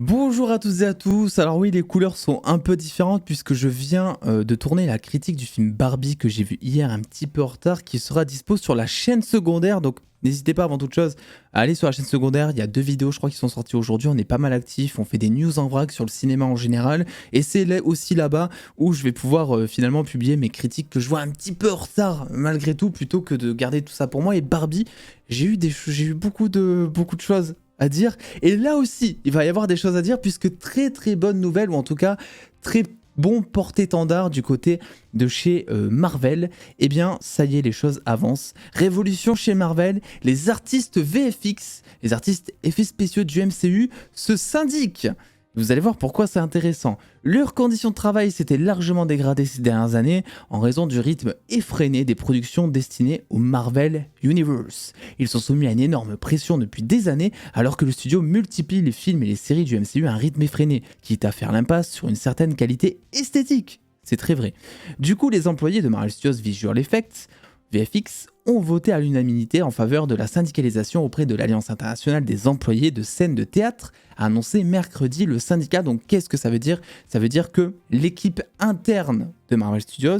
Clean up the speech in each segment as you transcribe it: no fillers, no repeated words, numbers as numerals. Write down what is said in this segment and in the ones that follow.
Bonjour à toutes et à tous. Alors oui, les couleurs sont un peu différentes puisque je viens de tourner la critique du film Barbie que j'ai vu hier un petit peu en retard, qui sera dispo sur la chaîne secondaire. Donc n'hésitez pas avant toute chose à aller sur la chaîne secondaire. Il y a 2 vidéos, je crois, qui sont sorties aujourd'hui. On est pas mal actifs. On fait des news en vrac sur le cinéma en général. Et c'est aussi là-bas où je vais pouvoir finalement publier mes critiques que je vois un petit peu en retard malgré tout, plutôt que de garder tout ça pour moi. Et Barbie, j'ai eu beaucoup de choses à dire. Et là aussi, il va y avoir des choses à dire puisque très très bonne nouvelle, ou en tout cas très bon porte-étendard du côté de chez Marvel. Eh bien, ça y est, les choses avancent. Révolution chez Marvel, les artistes VFX, les artistes effets spéciaux du MCU se syndiquent. Vous allez voir pourquoi c'est intéressant. Leurs conditions de travail s'étaient largement dégradées ces dernières années en raison du rythme effréné des productions destinées au Marvel Universe. Ils sont soumis à une énorme pression depuis des années alors que le studio multiplie les films et les séries du MCU à un rythme effréné, quitte à faire l'impasse sur une certaine qualité esthétique. C'est très vrai. Du coup, les employés de Marvel Studios Visual Effects, VFX, ont voté à l'unanimité en faveur de la syndicalisation auprès de l'Alliance internationale des employés de scènes de théâtre, a annoncé mercredi le syndicat. Donc qu'est-ce que ça veut dire? Ça veut dire que l'équipe interne de Marvel Studios,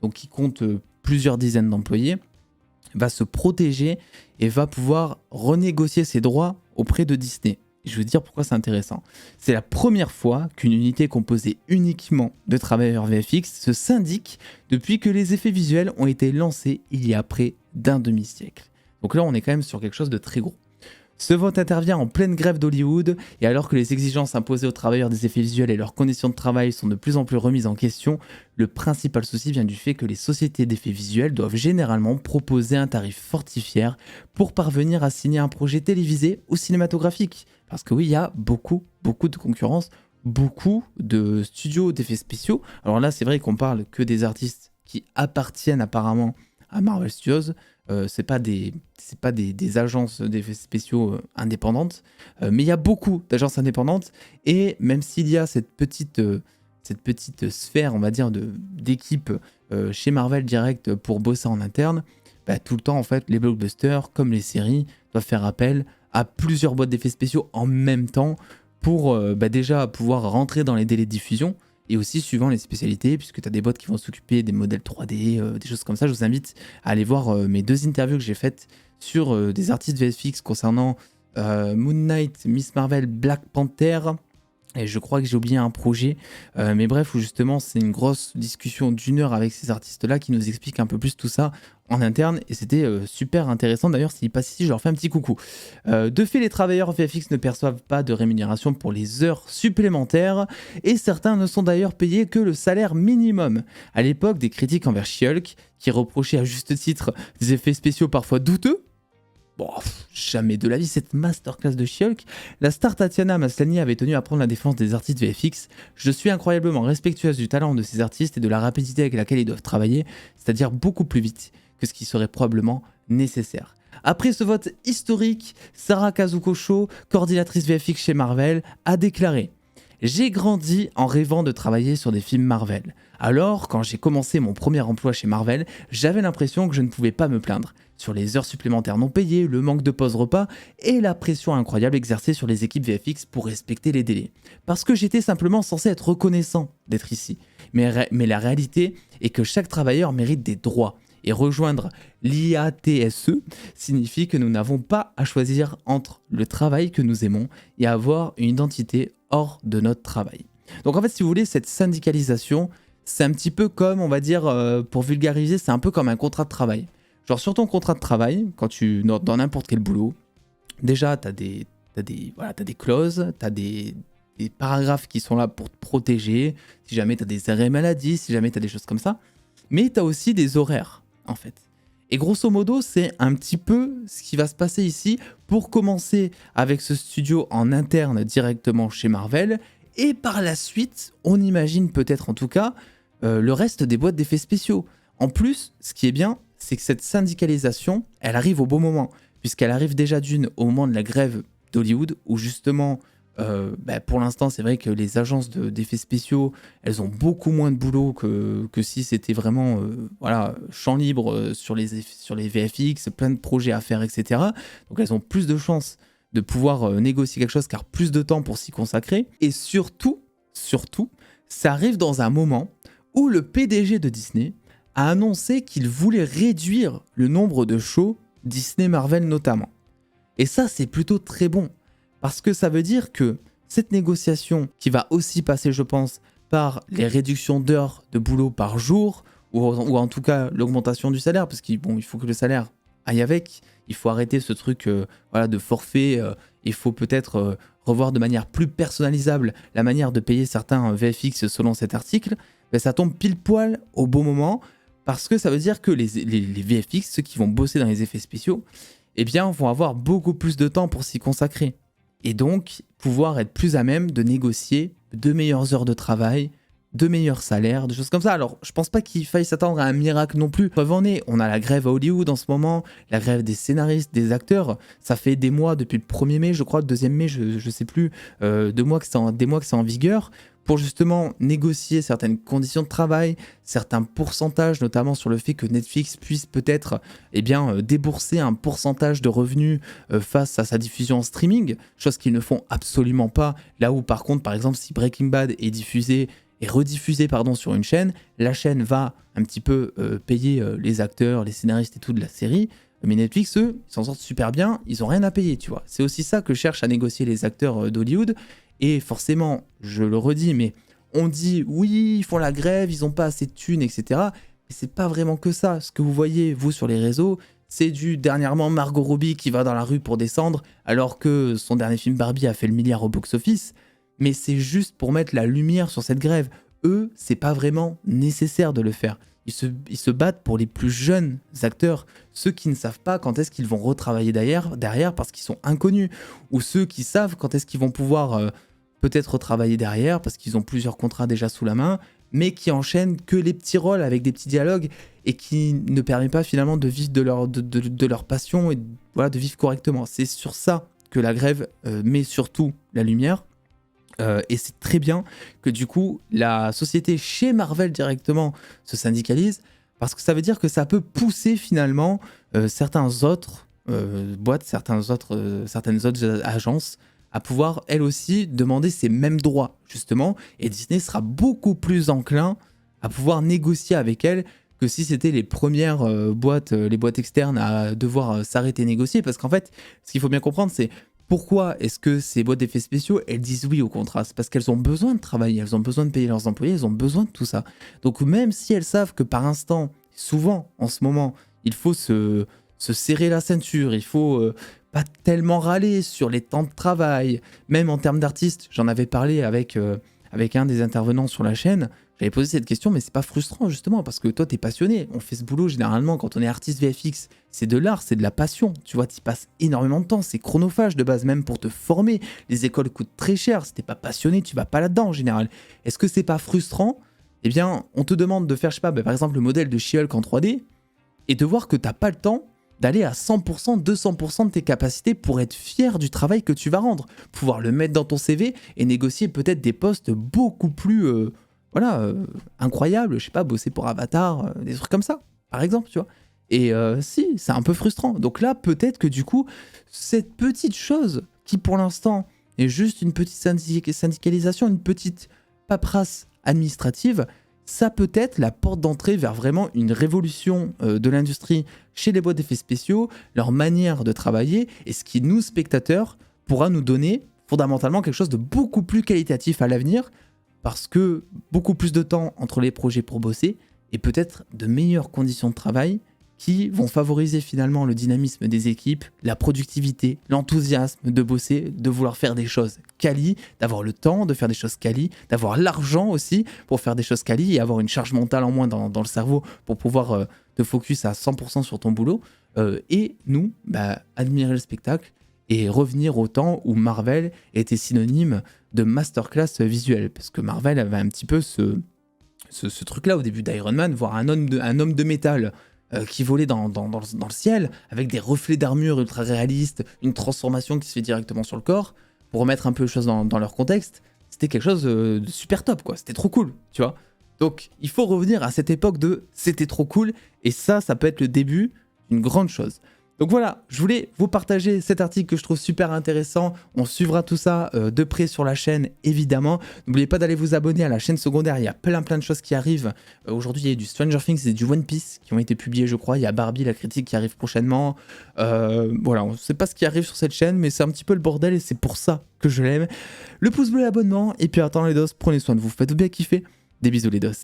donc qui compte plusieurs dizaines d'employés, va se protéger et va pouvoir renégocier ses droits auprès de Disney. Je vais vous dire pourquoi c'est intéressant. C'est la première fois qu'une unité composée uniquement de travailleurs VFX se syndique depuis que les effets visuels ont été lancés il y a près d'un demi-siècle. Donc là, on est quand même sur quelque chose de très gros. Ce vote intervient en pleine grève d'Hollywood, et alors que les exigences imposées aux travailleurs des effets visuels et leurs conditions de travail sont de plus en plus remises en question, le principal souci vient du fait que les sociétés d'effets visuels doivent généralement proposer un tarif fortifié pour parvenir à signer un projet télévisé ou cinématographique. Parce que oui, il y a beaucoup de concurrence, beaucoup de studios d'effets spéciaux. Alors là, c'est vrai qu'on parle que des artistes qui appartiennent apparemment à Marvel Studios. C'est pas des agences d'effets spéciaux indépendantes, mais il y a beaucoup d'agences indépendantes, et même s'il y a cette petite sphère, on va dire, d'équipe chez Marvel direct pour bosser en interne, bah, tout le temps, en fait, les blockbusters, comme les séries, doivent faire appel à plusieurs boîtes d'effets spéciaux en même temps pour déjà pouvoir rentrer dans les délais de diffusion, et aussi suivant les spécialités, puisque tu as des boîtes qui vont s'occuper des modèles 3D, des choses comme ça. Je vous invite à aller voir mes 2 interviews que j'ai faites sur des artistes VFX concernant Moon Knight, Miss Marvel, Black Panther. Et je crois que j'ai oublié un projet, mais bref, où justement c'est une grosse discussion d'1 heure avec ces artistes-là qui nous expliquent un peu plus tout ça en interne, et c'était super intéressant. D'ailleurs, s'ils passent ici, je leur fais un petit coucou. De fait, les travailleurs VFX ne perçoivent pas de rémunération pour les heures supplémentaires, et certains ne sont d'ailleurs payés que le salaire minimum. À l'époque, des critiques envers She-Hulk, qui reprochaient à juste titre des effets spéciaux parfois douteux. Bon, jamais de la vie, cette masterclass de She-Hulk. La star Tatiana Maslany avait tenu à prendre la défense des artistes VFX. Je suis incroyablement respectueuse du talent de ces artistes et de la rapidité avec laquelle ils doivent travailler, c'est-à-dire beaucoup plus vite que ce qui serait probablement nécessaire. Après ce vote historique, Sarah Kazuko Sho, coordinatrice VFX chez Marvel, a déclaré: j'ai grandi en rêvant de travailler sur des films Marvel. Alors, quand j'ai commencé mon premier emploi chez Marvel, j'avais l'impression que je ne pouvais pas me plaindre. Sur les heures supplémentaires non payées, le manque de pause-repas et la pression incroyable exercée sur les équipes VFX pour respecter les délais. Parce que j'étais simplement censé être reconnaissant d'être ici. Mais la réalité est que chaque travailleur mérite des droits. Et rejoindre l'IATSE signifie que nous n'avons pas à choisir entre le travail que nous aimons et avoir une identité hors de notre travail. Donc en fait, si vous voulez, cette syndicalisation, c'est un petit peu comme, on va dire, pour vulgariser, c'est un peu comme un contrat de travail. Genre sur ton contrat de travail, quand tu dans n'importe quel boulot, déjà t'as des clauses, t'as des paragraphes qui sont là pour te protéger, si jamais t'as des arrêts maladie, si jamais t'as des choses comme ça, mais t'as aussi des horaires, en fait. Et grosso modo, c'est un petit peu ce qui va se passer ici pour commencer avec ce studio en interne directement chez Marvel, et par la suite, on imagine peut-être en tout cas, le reste des boîtes d'effets spéciaux. En plus, ce qui est bien, c'est que cette syndicalisation, elle arrive au bon moment, puisqu'elle arrive déjà au moment de la grève d'Hollywood, où justement, pour l'instant, c'est vrai que les agences d'effets spéciaux, elles ont beaucoup moins de boulot que si c'était vraiment champ libre sur les VFX, plein de projets à faire, etc. Donc elles ont plus de chances de pouvoir négocier quelque chose car plus de temps pour s'y consacrer. Et surtout, ça arrive dans un moment où le PDG de Disney a annoncé qu'il voulait réduire le nombre de shows Disney Marvel notamment. Et ça, c'est plutôt très bon, parce que ça veut dire que cette négociation, qui va aussi passer, je pense, par les réductions d'heures de boulot par jour, ou en tout cas l'augmentation du salaire, parce qu'il faut que le salaire aille avec, il faut arrêter ce truc de forfait, il faut peut-être revoir de manière plus personnalisable la manière de payer certains VFX selon cet article, ben ça tombe pile poil au bon moment, parce que ça veut dire que les VFX, ceux qui vont bosser dans les effets spéciaux, eh bien, vont avoir beaucoup plus de temps pour s'y consacrer. Et donc, pouvoir être plus à même de négocier de meilleures heures de travail, de meilleurs salaires, de choses comme ça. Alors, je pense pas qu'il faille s'attendre à un miracle non plus. Preuve en est, on a la grève à Hollywood en ce moment, la grève des scénaristes, des acteurs. Ça fait des mois, depuis le 1er mai, je crois, le 2e mai, je sais plus, des mois que c'est en vigueur, pour justement négocier certaines conditions de travail, certains pourcentages, notamment sur le fait que Netflix puisse peut-être débourser un pourcentage de revenus face à sa diffusion en streaming, chose qu'ils ne font absolument pas. Là où par contre, par exemple, si Breaking Bad est rediffusé sur une chaîne, la chaîne va un petit peu payer les acteurs, les scénaristes et tout de la série, mais Netflix, eux, ils s'en sortent super bien, ils n'ont rien à payer, tu vois. C'est aussi ça que cherchent à négocier les acteurs d'Hollywood. Et forcément, je le redis, mais on dit oui, ils font la grève, ils n'ont pas assez de thunes, etc. Mais c'est pas vraiment que ça. Ce que vous voyez, vous, sur les réseaux, c'est dernièrement Margot Robbie qui va dans la rue pour descendre, alors que son dernier film Barbie a fait le milliard au box-office. Mais c'est juste pour mettre la lumière sur cette grève. Eux, c'est pas vraiment nécessaire de le faire. Ils se battent pour les plus jeunes acteurs, ceux qui ne savent pas quand est-ce qu'ils vont retravailler derrière parce qu'ils sont inconnus, ou ceux qui savent quand est-ce qu'ils vont pouvoir peut-être retravailler derrière parce qu'ils ont plusieurs contrats déjà sous la main, mais qui enchaînent que les petits rôles avec des petits dialogues et qui ne permettent pas finalement de vivre de leur passion et de vivre correctement. C'est sur ça que la grève met surtout la lumière. Et c'est très bien que du coup la société chez Marvel directement se syndicalise, parce que ça veut dire que ça peut pousser finalement certaines autres boîtes, certaines autres agences à pouvoir elles aussi demander ces mêmes droits justement, et Disney sera beaucoup plus enclin à pouvoir négocier avec elles que si c'était les premières boîtes, les boîtes externes à devoir s'arrêter de négocier, parce qu'en fait ce qu'il faut bien comprendre, c'est pourquoi est-ce que ces boîtes d'effets spéciaux, elles disent oui au contrat? C'est parce qu'elles ont besoin de travailler, elles ont besoin de payer leurs employés, elles ont besoin de tout ça. Donc même si elles savent que par instant, souvent en ce moment, il faut se serrer la ceinture, il faut pas tellement râler sur les temps de travail, même en termes d'artistes, j'en avais parlé avec un des intervenants sur la chaîne, j'avais posé cette question, mais c'est pas frustrant justement, parce que toi t'es passionné, on fait ce boulot généralement quand on est artiste VFX, c'est de l'art, c'est de la passion, tu vois, t'y passes énormément de temps, c'est chronophage de base, même pour te former, les écoles coûtent très cher, si t'es pas passionné, tu vas pas là-dedans en général. Est-ce que c'est pas frustrant? Eh bien, on te demande de faire, je sais pas, par exemple le modèle de She-Hulk en 3D, et de voir que t'as pas le temps d'aller à 100%, 200% de tes capacités pour être fier du travail que tu vas rendre, pouvoir le mettre dans ton CV et négocier peut-être des postes beaucoup plus incroyables, je sais pas, bosser pour Avatar, des trucs comme ça, par exemple, tu vois. Et si, c'est un peu frustrant. Donc là, peut-être que du coup, cette petite chose qui pour l'instant est juste une petite syndicalisation, une petite paperasse administrative, ça peut être la porte d'entrée vers vraiment une révolution de l'industrie chez les boîtes d'effets spéciaux, leur manière de travailler, et ce qui, nous, spectateurs, pourra nous donner fondamentalement quelque chose de beaucoup plus qualitatif à l'avenir, parce que beaucoup plus de temps entre les projets pour bosser, et peut-être de meilleures conditions de travail qui vont favoriser finalement le dynamisme des équipes, la productivité, l'enthousiasme de bosser, de vouloir faire des choses quali, d'avoir le temps de faire des choses quali, d'avoir l'argent aussi pour faire des choses quali et avoir une charge mentale en moins dans le cerveau pour pouvoir te focus à 100% sur ton boulot. Et nous, admirer le spectacle et revenir au temps où Marvel était synonyme de masterclass visuelle, parce que Marvel avait un petit peu ce truc-là au début d'Iron Man, voir un homme de métal qui volait dans le ciel, avec des reflets d'armure ultra réalistes, une transformation qui se fait directement sur le corps, pour remettre un peu les choses dans leur contexte, c'était quelque chose de super top, quoi. C'était trop cool, tu vois. Donc, il faut revenir à cette époque de « c'était trop cool », et ça peut être le début d'une grande chose. Donc voilà, je voulais vous partager cet article que je trouve super intéressant. On suivra tout ça de près sur la chaîne, évidemment. N'oubliez pas d'aller vous abonner à la chaîne secondaire, il y a plein de choses qui arrivent. Aujourd'hui, il y a du Stranger Things et du One Piece qui ont été publiés, je crois. Il y a Barbie, la critique qui arrive prochainement. Voilà, on ne sait pas ce qui arrive sur cette chaîne, mais c'est un petit peu le bordel et c'est pour ça que je l'aime. Le pouce bleu, l'abonnement, et puis attends les dos, prenez soin de vous, faites bien kiffer. Des bisous les dos.